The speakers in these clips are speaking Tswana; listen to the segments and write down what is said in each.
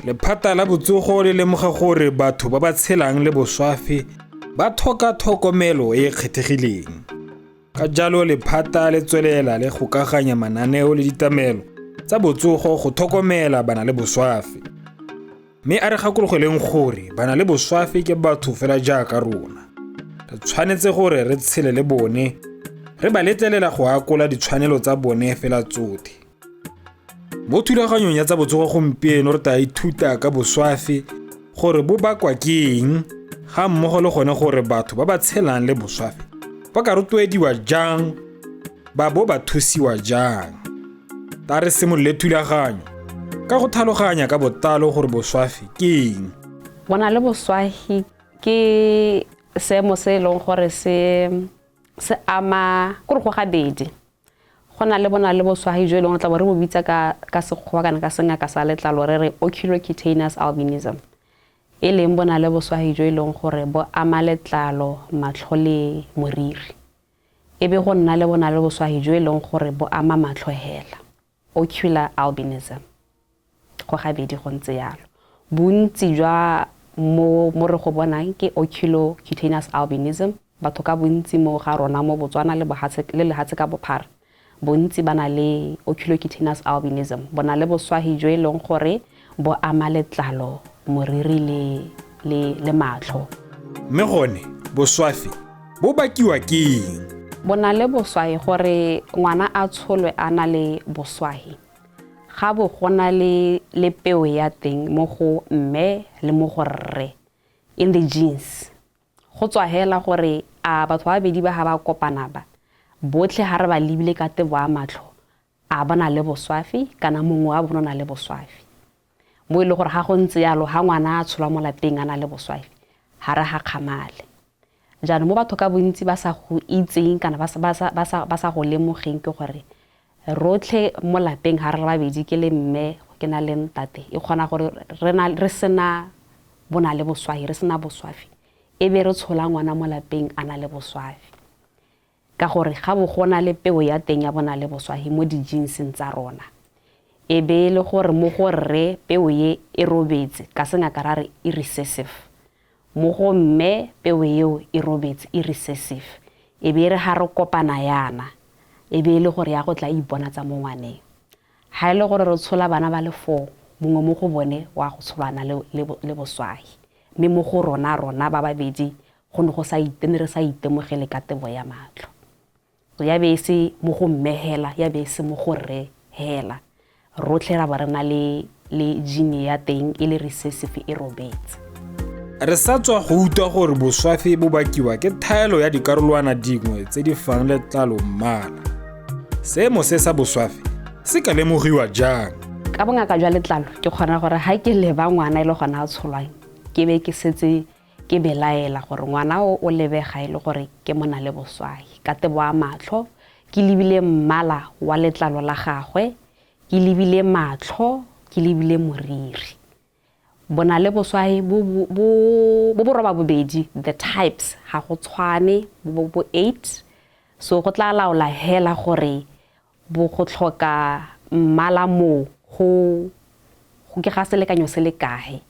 lephata la botsogo le lemoga gore batho ba ba tshelang le boswafi ba tlhoka tlhokomelo e e kgethegileng. Ka jalo lephata le tswelela le gokaganya mananeo le ditamelo tsa botsogo go tlhokomela bana le boswafi. Mme a re gakologeleng gore bana le boswafi ke batho fela jaaka rona. Re tshwanetse gore re tshele le bone, re ba letlelela go akola ditshwanelo tsa bone fela tsotlhe. Mo thulaganyong ya tsa botsogo gompieno re tla ithuta ka boswafi gore bo bakwa ke eng, ga mmogo le gone gore batho ba ba tshelang le boswafi ba ka rotloediwa jang, ba bo ba thusiwa jang. Ta re simolole thulaganyo ka go tlhaloganya ka botlalo gore boswafi ke eng. Bona le boswafi ke seemo se leng gore se ama gore go gabedi. Go na le bona le boswafi jo leng tla bo re bo bitsa ka sekgowa kana ka sengaka sa letlalo re re oculocutaneous albinism. E leng bona le boswafi jo leng gore bo ama letlalo, matlho le moriri. E be go nna le bona le boswafi jo leng gore bo ama matlho hela, ocular albinism. Go gabedi go ntse yalo. Bontsi jwa mo re go bonang ke oculocutaneous albinism. Batho ka bontsi mo ga rona mo Botswana le lehatshe ka bophara. Bontsi bana le oculocutaneous albinism. Bona le boswafi jo leng gore bo ama letlalo, moriri le matlho. Mme gone boswafi bo bakiwa ke eng? Bona le boswafi gore ngwana a tsholwe a na le boswafi. Ga bo gona le peo ya teng mo go mme le mo go rre in the genes. Go tswa hela gore a batho ba bedi ba ha ba kopana ba botlhe ha re ba lebile ka tebo a matlho a bona le boswafi kana mongwe wa bona le boswafi. Mo ile gore ga go ntse yalo ha ngwana a tsholwa mo lapeng ana le boswafi ha re ha kgamale. Jaanong mo batho ka bontsi ba sa go itseng kana ba sa go lemogeng ke gore rotlhe mo lapeng ha re ba bedi ke le mme ke na le ntate e kgona gore re sena bona le boswafi, re sena boswafi e be re tshola ngwana mo lapeng ana le boswafi. Ka gore ga bo gona le peo ya teng ya bona le boswafi mo di geneseng tsa rona. E be le gore mo go rre peo ye e robetse ka sengaka ra re e recessive. Mo go mme peo eo e robetse e recessive. E be re ha re kopana yana. E be le gore ya go tla ipona tsa mo ngwaneng. Ha ile gore re tshola bana ba le 4 mongwe mo go bone wa go tsholana le boswafi. Mme mo go rona ba babedi go ne go sa itene re sa itemogele ka tebo ya matlho. Ya be se mo go mmehela ya be se mo go rre hela. Rotlhe ra ba rena le gene ya teng e le recessive e robetse. Re sa tswa go utlwa gore boswafi bo bakiwa ke thaelo ya dikarolwana dingwe tse di fang letlalo mmala. Seemo se sa boswafi se ka lemogiwa jang? Ka bongaka jwa letlalo ke kgona gore ha ke leba ngwana ile gona a tsholwang ke be ke setse ke belaela gore ngwana o lebega ile gore ke mona le boswafi ka tebo a matlho ke lebile mmala wa letlalo la gagwe ke lebile matlho ke lebile moriri. Bona le boswafi bo roba bobedi, the types ha go tshwane bo 8. So go tla laola hela gore bo go tlhoka mmala mo go ke ga selekanyo se le kae.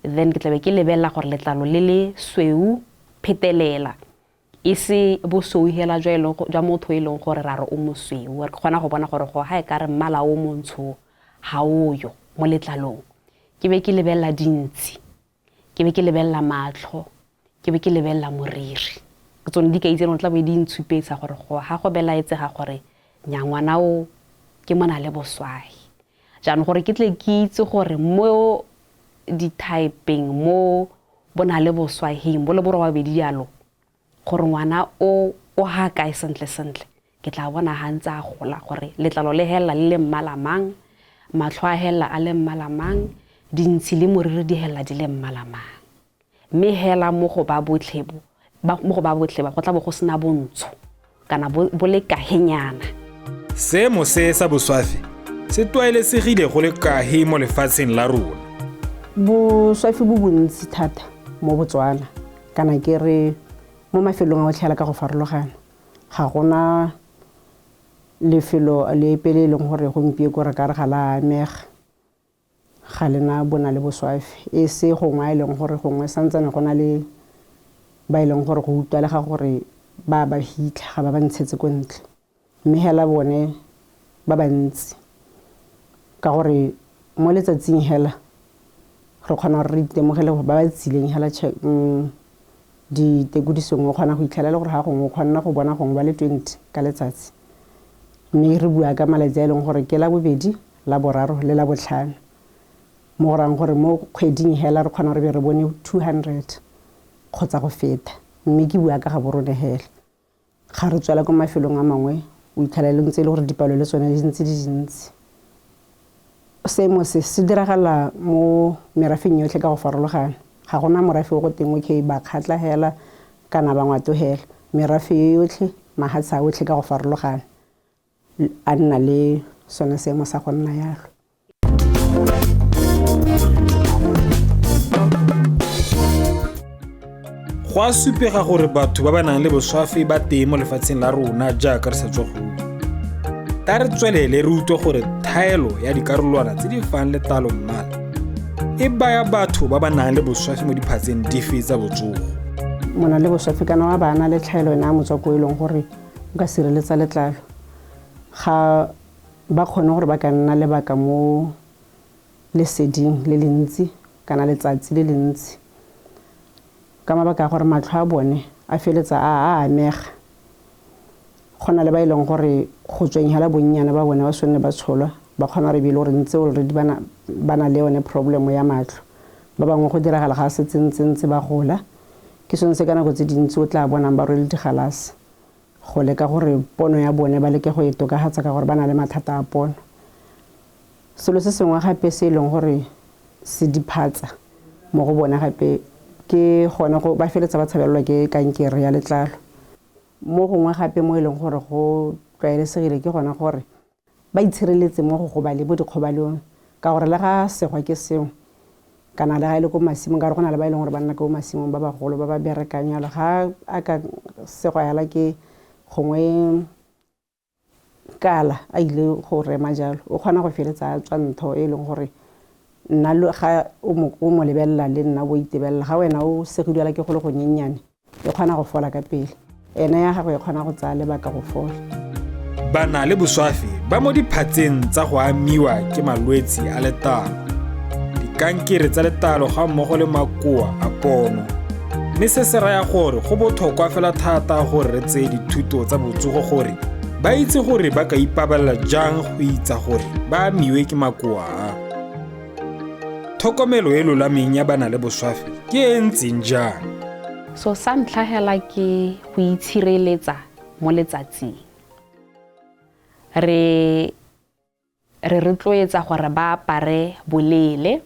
Then ke tlabe ke lebella gore letlalo le sweu phetelela e se bo sweu hela jwa motho e leng gore ra re o mosweu re kgona go bona gore go ha e ka re mmala o montsho ha o yo mo letlalong. Ke be ke lebella dintsi, ke be ke lebella matlho, ke be ke lebella moriri. Ke tsone di ka itse tla be di ntshupetsa gore go ha go belaetse ga gore nyangwana o ke mona le boswafi. Jaanong gore ke tle ke itse gore mo di typing mo bona le boswafi bo le bo roba bedi yalo gore ngwana o ha kae sentle ke tla bona ha ntse a gola gore letlalo le hela le mmala mang, matlho a hela a le mmala mang, dintsi le moriri di hela di le mmala mang. Mme hela mo go ba botlhe ba go tla bo go sena bontsho kana bo le kahenyana. Seemo se sa boswafi se tlwaelesegile go le kahe mo lefatsheng la rona. Boswafi bo bontsi thata mo Botswana kana ke re mo mafelong a otlhela ka go farologana. Ga gona lefelo le pele leng gore go mpie go re ka re ga la amega. ga lena bona le boswafi e se gongwe a ileng gore gongwe santsane go na le ba ileng gore go utlwalega gore ba hitlha ga ba ba ntshetse ko ntle mme hela bone ba bantsi ka gore mo letsatsing hela re kgona re itemogele ba ba tsileng hela di tegudisong o kgona go itlhela le gore ga gongwe o kgona go bona gongwe ba le 20 ka letsatsi mme re bua ka malatsi a ileng gore ke la bobedi la boraro le la botlhano mo gorang gore mo kgweding hela re kgona re be re bone 200 kgotsa go feta mme ke bua ka ga borone hela ga re tswela ko mafelong a mangwe o itlhela ntse le gore dipalo le tsone di ntse di dintsi seemo se diragala mo merafeng yotlhe ka go farologana ga gona morafe o go teng okay ba kgatla hela kana ba ngwato hela merafe yotlhe mahatsa otlhe ka go farologana a nna le sone seemo sa go nna yalo go a supega gore batho ba ba nang le boswafi ba teng mo lefatsheng la rona jaaka re sa tswa go ta re tswelele re utlwe gore thaelo ya dikarolwana tse di fang letlalo mmala e baya batho ba ba nang le boswafi mo diphatseng dife tsa botsogo. Mona le boswafi kana wa bana le tlhaelo ena motswako e leng gore o ka sireletsa letlalo ga ba kgone gore ba ka nna le baka mo leseding le lentsi kana letsatsi le lentsi ka mabaka a gore matlho a bone a feletsa a amega gona le ba ileng gore go tsweng hela bonnyane ba bone ba swenne ba tsholwa ba kgona re bile gore ntse already bana le yone problem ya matlho ba bangwe go diragala ga se tsentse ba gola ke sone se kana go tse dintsi o tla bonang ba rwele digalase go leka gore pono ya bone ba leke go e tokagatsa ka gore ba na le mathata a pono selo se sengwe gape se ileng gore se diphatsa mo go bona gape ke gona go ba feletsa ba tshabelelwa ke kankere ya letlalo mo gongwe gape mo ileng gore go tlwaelesegile ke gona gore ba itshireletse mo go gobale bo dikgobalong ka gore le ga segwa ke seo kana le ga ile go masimong ka re gona le ba ileng gore ba nna go masimong ba bagolo ba ba berekanyalo ga a ka segwa yala ke gongwe kala a ile go rema jalo o kgona go feletsa a tswa ntho e leng gore nna ga o mo lebella le nna bo itebella ga wena o segidwela ke go le go nyenyane e kgona go fola ka pele ene ya gago e kgona go tsaya lebaka go fola. Bana le boswafi ba mo diphatseng tsa go amiwa ke malwetsi a letlalo dikankere tsa letlalo ga mmogo le makoa a pono mme se se raya gore go botlhokwa fela thata gore re tseye dithuto tsa botsogo gore ba itse gore ba ka ipabalela jang go itsa gore ba amiwe ke makoa a tlhokomelo e lolameng ya bana le boswafi ke e ntseng jang. So sa ntlha hela ke go itshireletsa mo letsatsing re rotloetsa gore ba apare boleele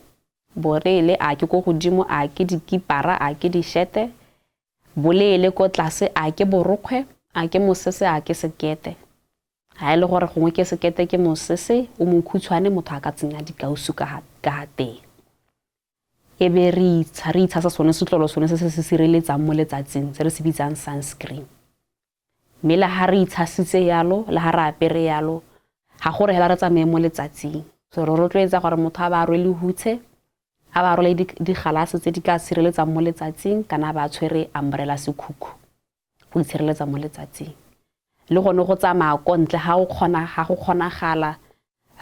a ke go godimo a ke dikipara a ke di-shirt-e boleele ko tlase a ke borokgwe a ke mosese a ke sekete ha ile gore gongwe ke sekete ke mosese o mokhutshwane motho a ka tsenya dikausu ka teng e be re itsha sa sone setlolo sone se sireletsang mo letsatsing se re se bitsang sunscreen mme la ha re itshasitse yalo la ha re apere yalo ha gore hela re tsamaye mo letsatsing so re rotloetsa gore motho a ba rwele hutse a ba rwele digalase tse di ka sireletsang mo letsatsing kana ba tshwere umbrella sekhukhu go itshireletsa mo letsatsing le gone go tsamaya ko ntle ha go kgonagala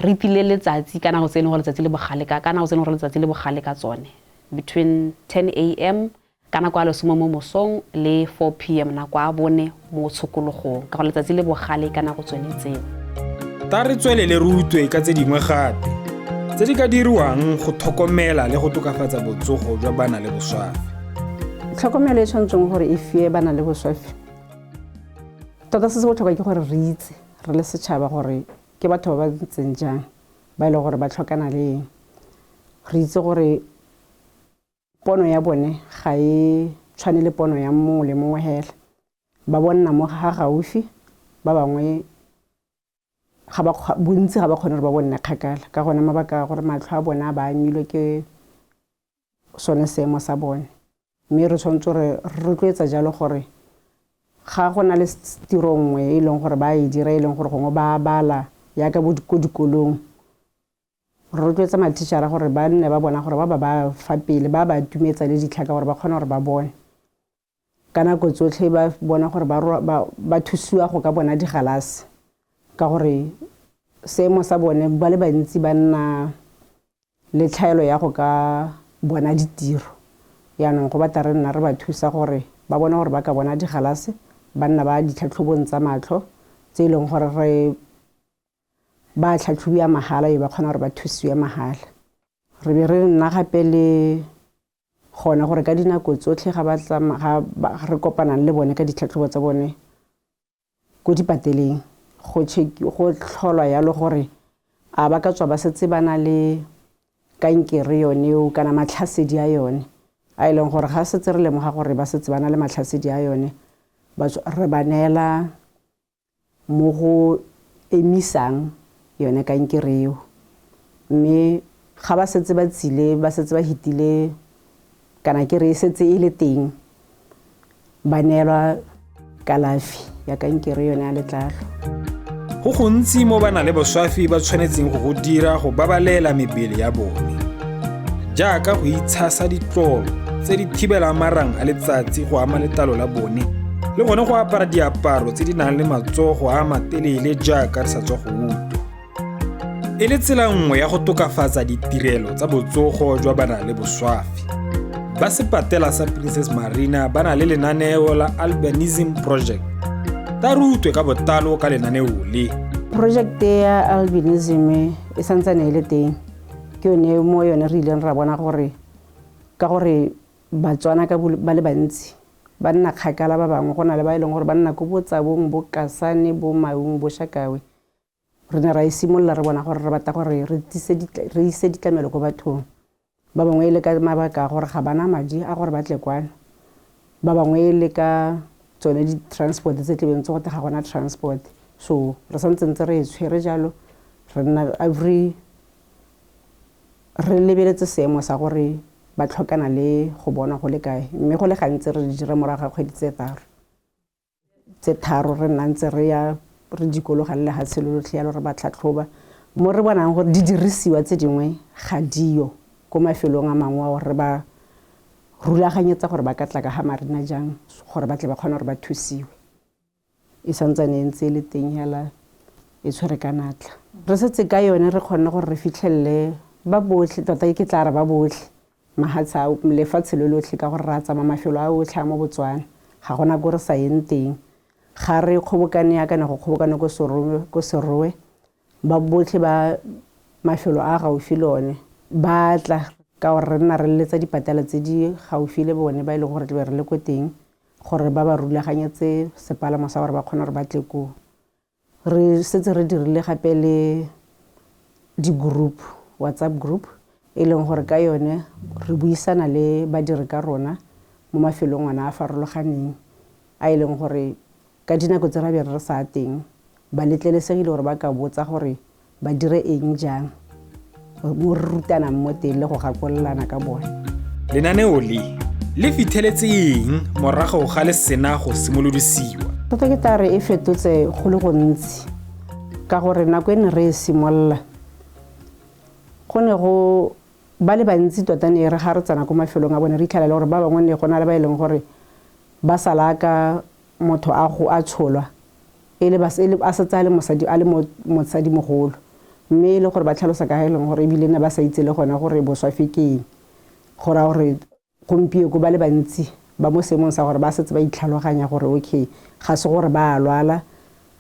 re tile letsatsi kana go tsene go letsatsi le bogale kana go tsene go letsatsi le bogale ka tsone between 10 a.m. kana kwa lesome mo mosong le 4 p.m. na kwa bone mo tshokologong ka go letsatsi le bogale kana go tsone tseo ta re tswelele re utlwe ka tse dingwe gape tse di ka diriwang go tlhokomela le go tokafatsa botsogo jwa bana le boswafi. Tlhokomelo e tshwantseng gore e fie bana le boswafi tota se se botlhokwa ke gore re itse re le setšhaba gore ke batho ba ba ntseng jang ba ile gore ba tlhokana le re itse gore pono ya bone ga e tshwane le pono ya mongwe le mongwe hela ba bona mo ga gaufi ba bangwe bontsi ga ba kgone gore ba bone kgakala ka gone mabaka gore matlho a bona ba amilwe ke sone seemo sa bone mme re tshwanetse re rotloetsa jalo gore ga go na le tiro nngwe e leng gore ba e dira e leng gore gongwe ba bala yaka ko dikolong re rotloetsa matitšhara gore ba nne ba bona gore ba fa pele ba tumetsa le ditlhaka gore ba kgone gore ba bone ka nako tsotlhe ba bona gore ba thusiwa go ka bona digalase ka gore seemo sa bone ba le bantsi ba nna le tlhaelo ya go ka bona ditiro yaanong go batla re nna re ba thusa gore ba bona gore ba ka bona digalase ba nna ba ditlhatlhobong tsa matlho tse e leng gore ba tlhatlhobiwa mahala ba kgona gore ba thusiwe mahala re be re nna gape le gona gore ka dinako tsotlhe ga re kopanang le bone ka ditlhatlhobo tsa bone go dipateleng go tlholwa yalo gore a ba ka tswa ba setse ba na le kankere yone kana matlhasedi a yone a e leng gore ga setse re lemoga gore ba setse ba na le matlhasedi a yone re ba neela mo go emisang yone kankere eo mme ga ba setse ba tsile ba setse ba hitile kana ke re setse e le teng ba neelwa kalafi ya kankere yone ya letlalo. Go gontsi mo bana le boswafi ba tshwanetseng go dira go babalela mebele ya bone jaaka go itshasa ditlolo tse di thibelang marang a letsatsi go ama letlalo la bone le gone go apara diaparo tse di nang le matsogo a matelele jaaka re sa tswa go utlwa e le tsela nngwe ya go tokafatsa ditirelo tsa botsogo jwa bana le boswafi. Ba sepatela sa Princess Marina ba na le lenaneo la Albinism Project ta rutwe ka botalo ka lenaneo le project ya albinism e santsane e le teng ke yone mo yone re ileng ra bona gore ka gore Batswana ka ba le bantsi ba nna kgakala ba bangwe go na le ba e leng gore ba nna ko Botsabong bo Kasane bo Maung bo Shakawe re ne ra isimolola re bona gore re batla gore re ise ditlamelo go bathong ba bangwe e le ka mabaka gore ga bana madi a gore ba tle kwana ba bangwe e le ka tsone di-transport tse tlebeng tse gote ga gona transport so re santse ntse re tshwere jalo re nna re lebeletse seemo sa gore ba tlhokana le go bona go le kae mme go le gantsi re dira morago ga kgwedi tse tharo re nna ntse re ya re dikologa le ga tshelolotlhe yalo re ba tlhatlhoba mo re bonang gore di dirisiwa tse dingwe ga dio ko mafelong a mangwe a gore ba rulaganyetsa gore ba ka tla ka ga Marina jang gore ba tle ba kgona gore ba thusiwe e santsane ntse le teng hela e tshwere ka natla re setse ka yone re kgonne gore re fitlhelele ba botlhe tota ke tla re ba botlhe mahatsa lefatshe le lotlhe ka gore ra tsama mafelo a otlhe a mo Botswana ga gona go re sa yeng teng ga re kgobokane ya kana go kgobokane go Serowe ba botlhe ba mafelo a gaufi le one ba tla ka gore re nna re letsa dipatala tse di gaufi le bone ba ile gore tle re le ko teng gore ba ba rulaganyetse sepalamo sa gore ba kgona gore ba tle ko re setse re dirile gape le di-group WhatsApp group e leng gore ka yone re buisana le badiri ka rona mo mafelong a farologaneng a e leng gore ka dinako tse ra be re sa teng ba letlelesegile gore ba ka botsa gore ba dire eng jang mo rutana mo teng le go gakolelana ka bone. Lenaneo le fitlheletse eng morago ga le sena go simolodisiwa? Tota ke tare e fetotse go le gontsi ka gore nako ene re simolola go ne go ba le bantsi tota ne re ga re tsana ko mafelong a bone re itlhalela gore ba bangwe ne go na le ba e leng gore ba salaka motho a tsholwa a setse a le mosadi mogolo mme e le gore ba tlhalosa ka e leng gore ebile ne ba sa itse le gona gore boswafi ke eng gore gompieko ba le bantsi ba mo seemong sa gore ba setse ba itlhaloganya gore okay ga se gore ba lwala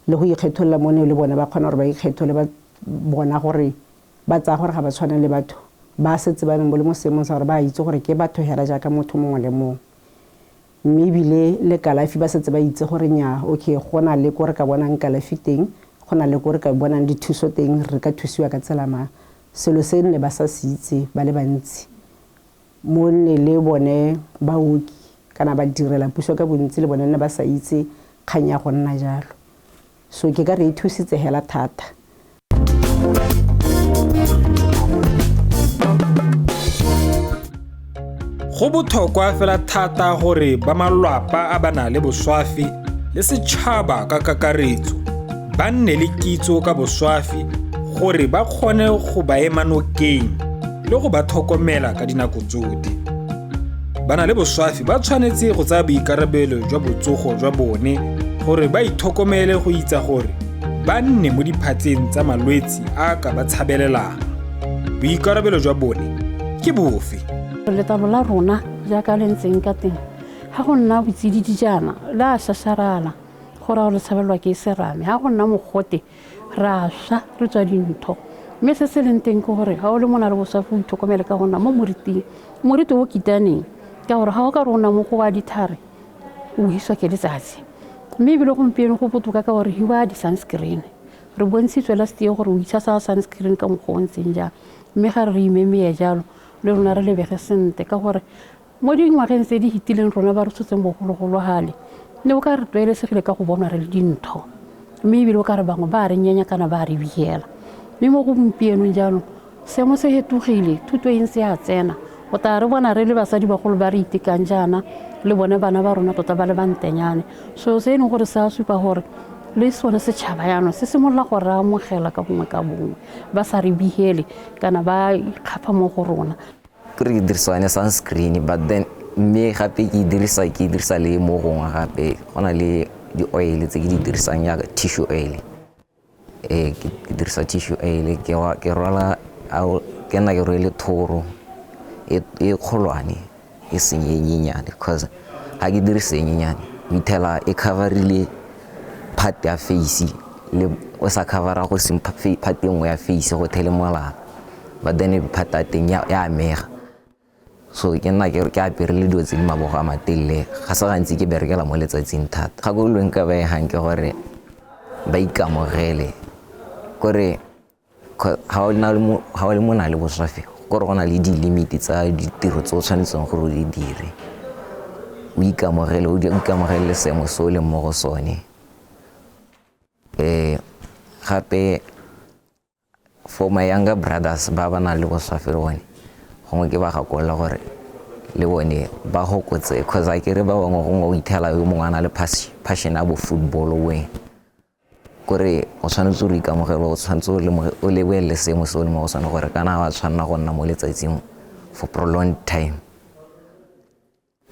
le go ikgetholola mone le bona ba kgona gore ba ikgethole ba bona gore ba tsaya gore ga ba tshwane le batho ba setse ba neng bo le mo seemong sa gore ba itse gore ke batho hela jaaka motho mongwe le mongwe mme ebile le kalafi ba setse ba itse gore nya okay go na le gore ka bonang kalafi teng go na le gore ka bonang dithuso teng re ka thusiwa ka tsela ma selo se ne ba sa se itse ba le bantsi mo ne le bone baoki kana ba direla puso ka bontsi le bone ne ba sa itse kganya go nna jalo so ke ka re thusitse hela thata. Go botlhokwa fela thata gore ba malwapa a bana le boswafi le setšhaba ka kakaretso ba nne le kitso ka boswafi gore ba kgone go ba ema nokeng le go ba tlhokomela ka dinako tsotlhe. Bana le boswafi ba tshwanetse go tsaya boikarabelo jwa botsogo jwa bone gore ba itlhokomele go itsa gore ba nne mo diphatseng tsa malwetse a ka ba tshabelelang. Boikarabelo jwa bone ke bofe? Letlalo la rona jaaka le ntseng ka teng ga go nna botsididi jaana le a shasharala gore le tshabelwa ke serame, ga go nna mogote ra swa re tswa dintho. Mme se se leng teng ke gore ga o le mona le boswafi o itlhokomele ka gonna mo moriting, moriti o kitaneng ka gore ga o ka rona mo go wa dithare o hiswa ke letsatsi. Mme ebile gompieno go botoka ka gore hiwa di-sunscreen, re bontshitswe last year gore o itshasa sunscreen ka mokgwa o ntseng jang. Mme ga re imemeye jalo le rona re lebege sente ka gore mo dingwageng tse di hitileng rona ba re tshotseng bogologolo gale ne o ka re tlwaelesegile ka go bonwa re le dintho. Mme ebile o ka re bangwe ba re nyenya kana ba re biela. Mme mo gompienong jaanong seemo se fetogile, thuto e ntse ya tsena o tla re bona re le basadi bagolo ba re itekang jaana le bone bana ba rona tota ba le bantenyane. So se ene gore sa supa gore le sone setšhaba yaanong se simolola go re amogela ka bongwe ka bongwe ba sa re bihele kana ba ikgapha mo go rona. Ke re dirisa yone sunscreen but then mme gape ke dirisa le mo gongwe gape go na le di-oil tse ke di dirisang jaaka tissue oil. Ke dirisa tissue oil ke rwala ke nna ke rwele thoro e kgolwane e seng e nyenyane because ga ke dirise e nyenyane o ithela e coverile part ya face le o sa covera go seng part e nngwe ya face go thele molala but then part ya teng ya amega. So ke nna ke apere le dilo tse di mabogo a matelele ga se gantsi ke berekela mo letsatsing thata. Ga go lweng ka baegang ke gore ba ikamogele kore ga o le mo na le boswafi gore go na le di-limit tsa ditiro tse o tshwanetseng gore o di dire. O ikamogele le seemo se o leng mo go sone. Gape for my younger brothers ba ba na le boswafi le bone gongwe ke ba gakolola gore le bone ba hokotse because a ke re ba bangwe gongwe o ithela yo mongwe a na le passion ya bo football weng kore o tshwanetse go ikamogela o tshwanetse o lebelele seemo se o le mo go sone gore kana ba tshwanela go nna mo letsatsing for prolonged time.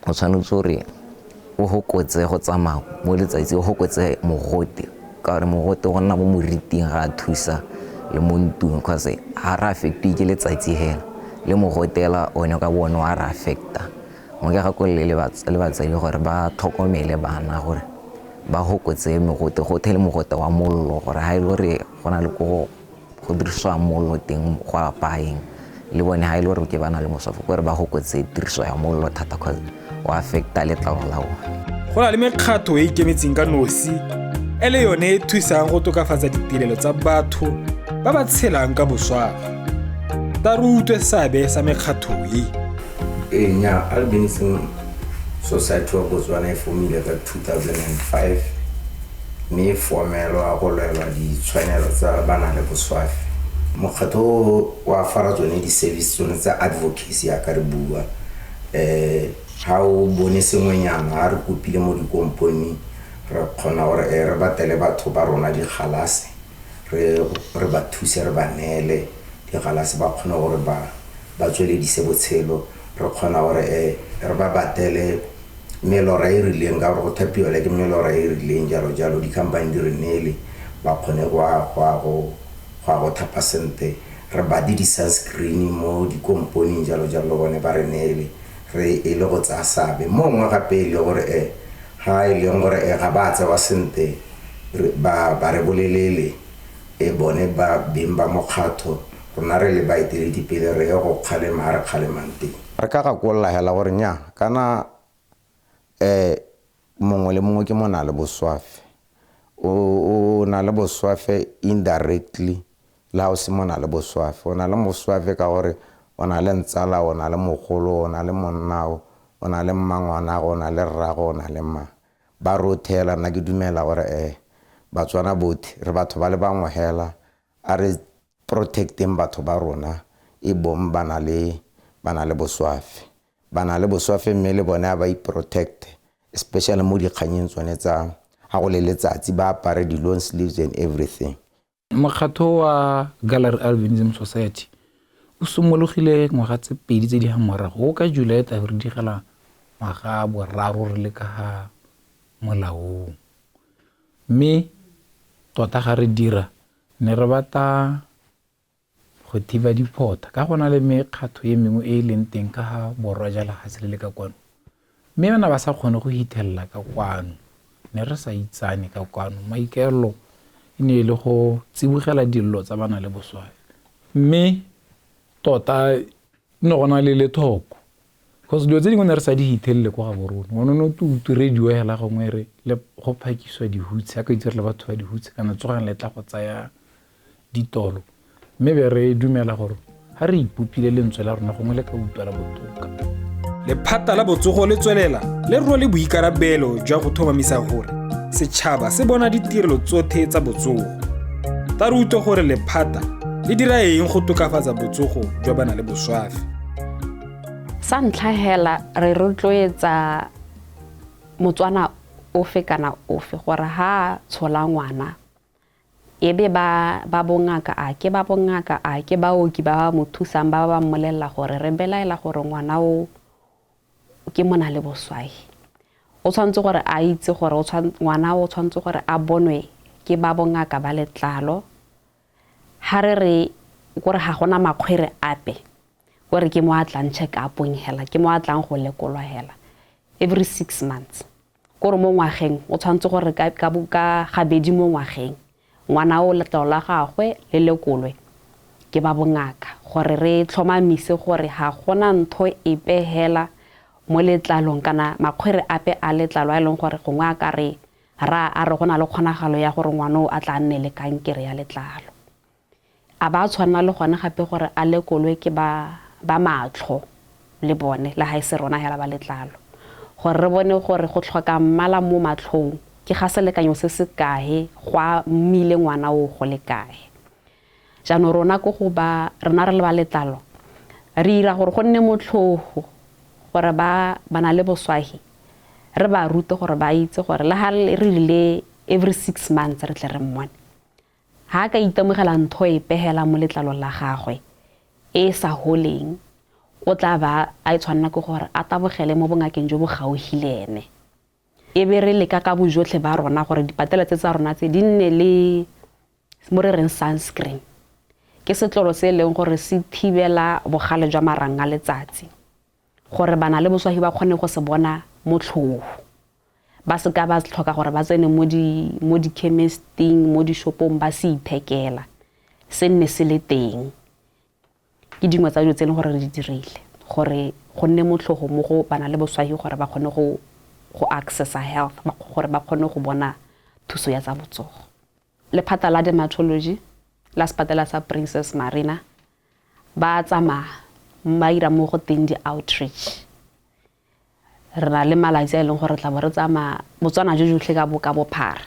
O tshwanetse gore o hokotse go tsamaya mo letsatsing, o hokotse mogote ka gore mogote go nna mo moriting ga a thusa le mo ntung because ga re affectwe ke letsatsi hela le mogotela one ka bone wa re affecta. Mo ke gakolole le batsadi gore ba tlhokomele bana gore ba hokotse mogote go thele mogote wa mollo gore ha ile re go na le go dirisiwa mollo teng go apaeng le bone ha ile gore ke bana le moswafi gore ba hokotse tiriso ya mollo thata cause o affecta letlalo la bona. Go na le mekgatlho e ikemetseng ka nosi e le yone e thusang go tokafatsa ditirelo tsa batho ba ba tshelang ka boswafi. Ta re utlwe seabe sa mekgatlho e. Nya Albinism Society of Botswana e formile ka 2005 mme formelwa go lwela ditshwanelo tsa bana le boswafi. Mokgatlo wa fara tsone di-service tsone tsa advocacy ya ka re bua ha o bone sengwenyana ha re kopile mo dikomponi re kgona gore re batele batho ba rona dikgalase re ba thuse re ba neele dikgalase ba kgona gore ba tsweledise botshelo. Re kgona gore re ba batele melora e rileng ka gore go thapiwa le ke melora e rileng jalo dikhamphane di re neele ba kgone go thapa sente. Re ba di sunscreen mo dikomponeng jalo bone ba re neele re e le go tsa sabe mo ngwe gape e le gore ha e le gore ga ba tsa wa sente ba re bolelele bone ba bimba mokgatho rona re le ba iteledi pele re go kgalema re kgalemante. Re ka gakolla hela gore nya kana mongwe le mongwe ke mona le boswafi o na le boswafi indirectly la o se mona le boswafi o na le moswafi ka gore o na le ntsala o na le mogolo o na le monnao o na le mmangwana o na le rrago o na le ma ba rothela nna ke dumela gore Batswana botlhe re batho ba le bangwe hela a re protecting batho ba rona e bom bana le boswafi mme le bone ba i-protect especially mo dikganyeng tsone tsa ga go le letsatsi ba apare di long sleeves and everything Mokgatho wa Gallery Albinism Society o simologile ngwaga tse 2 tse di hamorago ka July ta re digela ngwaga boraro re le ka ha molaong. Mme tota ga re dira ne re bata go thiba dipota ka gona le mekgatho ye mengwe e leng teng ka ha borwa jala ga le ka kwano. Mme bana ba sa kgone go hitella ka kwano ne re sa itsane ka kwano maikelo ne le go tsibogela dillo tsa bana le boswafi. Mme tota no gona le lethoko because dilo tse dingwe ne re sa di hitelle kwa ga borona ono no tutu radio hela gongwe re le go phakiswa dihutsi ka itse re le batho ba dihutsi kana tsogang le tla go tsaya ditolo. Mme be re dumela gore ha re ipopile lentswe la rona gongwe le ka utwa la botoka. Lephata la botsogo le tswelela le rwele boikarabelo jwa go thomamisa gore setšhaba se bona ditirelo tsotlhe tsa botsogo. Ta re utlwe gore lephata le dira eng go tokafatsa botsogo jwa bana le boswafi. Sa ntlha hela re rotloetsa motswana ofe kana ofe gore ha tshola ngwana ebe ba bongaka a ke ba bongaka a ke baoki ba mo thusang ba mmolella gore re belaela gore ngwana o ke mona le boswafi. O tshwantse gore a itse gore ngwana o tshwantse gore a bonwe ke ba bongaka ba letlalo. Ha re gore ga gona makgwere ape gore ke mo atlang check upong hela ke mo atlang go lekolwa hela every 6 months. Gore mo ngwageng o tshwantse gore ka gabedi mo ngwageng ngwana o letlalo la gagwe le lekolwe ke ba bongaka gore re tlhomamise gore ga gona ntho epe hela mo letlalong kana makgwere ape a letlalo a leng gore gongwe a ka re a re gona le kgonagalo ya gore ngwana o a tla nne le kankere ya letlalo. A ba tshwana le gone gape gore a lekolwe ke ba matlho le bone la ha se rona hela ba letlalo gore re bone gore go tlhoka mmala mo matlhong ke ga selekanyo se se kae gwa mmile ngwana o go le kae. Jaanong rona go ba rena re le ba letlalo re ira gore go nne motlhogo gore bana le boswahi re ba rute gore ba itse gore le ha re rile every 6 months re tle re mmone ha ka itemogela ntho e pehela mo letlalo la gagwe e sa holeng o tla ba a itshwanna go gore a tabogele mo bongakeng jo bo gauhilene. E be re leka ka bojotlhe ba rona gore dipatela tsa rona tse di nne le mo re reng sunscreen ke setlolo se leng gore se thibela bogale jwa marang a letsatsi gore bana le boswahi ba kgone go se bona motlhogo ba se ka ba tlhoka gore ba tsene mo di chemisting mo di shopong ba se ithekela se nne se le teng. Ke dingwe tsa dilo tse gore re di dirile gore go nne motlhogo mo go bana le boswahi gore ba kgone go accessa health gore ba kgone go bona thuso ya tsa botsogo. Lephata la dermatology la sepatela sa Princess Marina ba tsamaya ba ira mo go teng di outreach. Re na le malatsi a leng gore tla bo re tsamaya botswana jotlhe ka bophara.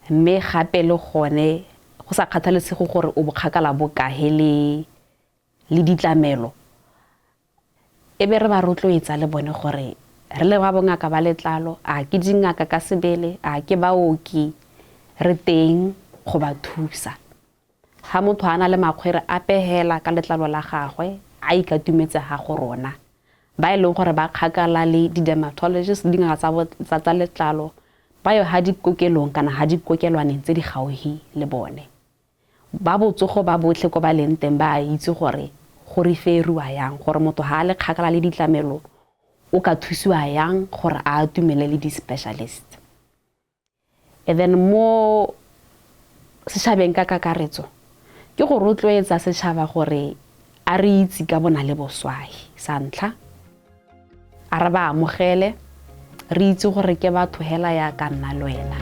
Mme gape le gone go sa kgathalesego gore o bokgakala bokahe le ditlamelo e be re ba rotloetsa le bone gore re le ba bongaka ba letlalo a ke dingaka ka sebele a ke baoki re teng go ba thusa. Ha motho ana le makgwere a pehela ka letlalo la gagwe a ikatumetse ha go rona ba e leng gore ba kgakala le di dermatologists dingaka tsa letlalo ba yo ha dikokelong kana ha dikokelwaneng tse di gauhi le bone. Ba botsogo ba botlhe ko ba leng teng ba itse gore go referwa yang gore motho ha le kgakala le ditlamelo o ka thusiwa yang gore a atumele le di specialist. And then mo setšhabeng ka kakaretso ke go rotloetsa setšhaba gore a re itse ka bona le boswahi. Sa ntlha a re ba amogele re itse gore ke batho hela ya ka nna le wena.